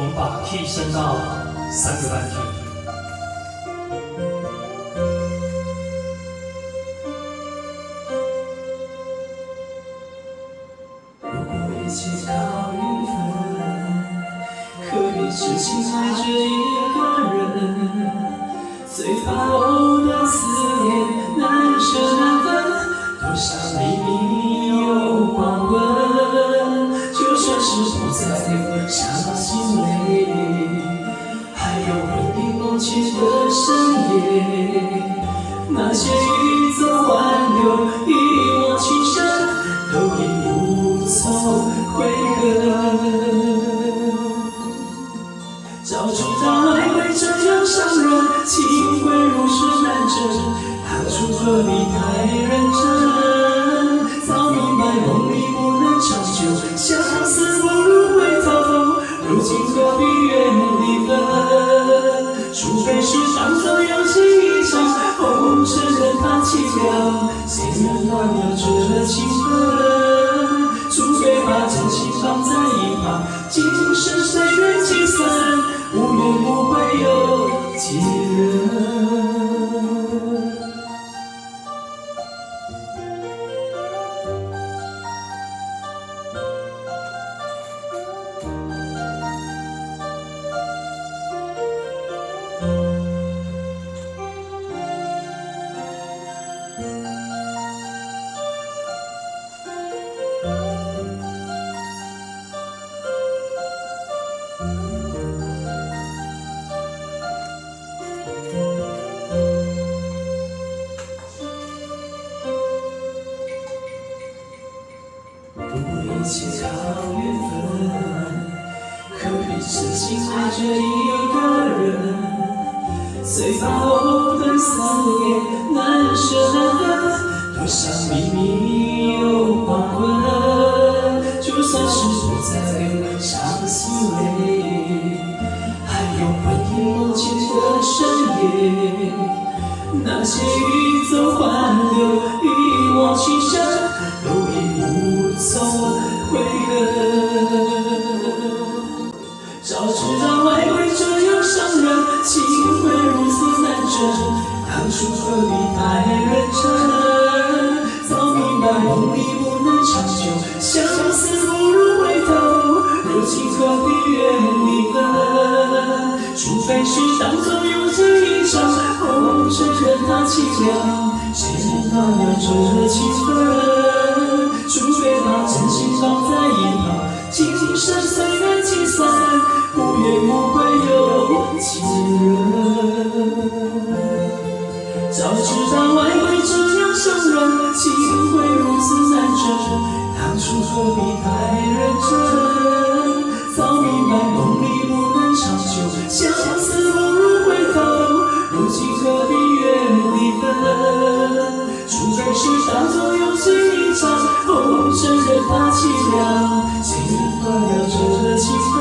我们把 key 升到3个半 key。如果一切靠缘分，何必痴情爱着一个人？最后的思念难舍难分，多少秘密有黄昏。就算是不再流伤心泪，还有回忆梦前的深夜，那些欲走还留，一往情深，都已无从悔恨。早知道爱会这样伤人，情会如此难枕，当初何必太认真？早明白梦里不能长久，相思不如回头，如今何必怨离分？除非是当作游戏一场，红尘任它凄凉，谁能断了这情分？除非把真心放在一旁，今生岁月计算，无怨无悔有几人？如果一切靠缘分，何必痴情爱着一个人？最后的思念难舍难分，多少秘密有黄昏。就算是不再流伤心泪，还有回忆梦前的深夜，那些欲走还留，一往情深，都已无从悔恨。早知道爱会这样伤人，情会如此难枕，当初何必太认真？早明白梦里不能长久，相思不如回头，如今何必怨离分？除非是当作游戏一场，红尘任它凄凉，谁能断了这情分？除非把真心放在一旁，今生岁月计算，无怨无悔有几人？早知道爱会这样伤人，情会如此难枕，当初何必太认真？早明白梦里不能长久，相思不如回头，如今何必怨离分？除非是当作游戏一场，红尘任它凄凉，谁能断了这情分？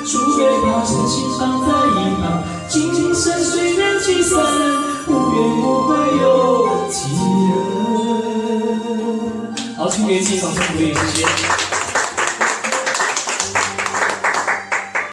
除非把真心放在一旁，今生岁月计算，无怨无悔有几人？好，请给自己掌声鼓励，谢谢。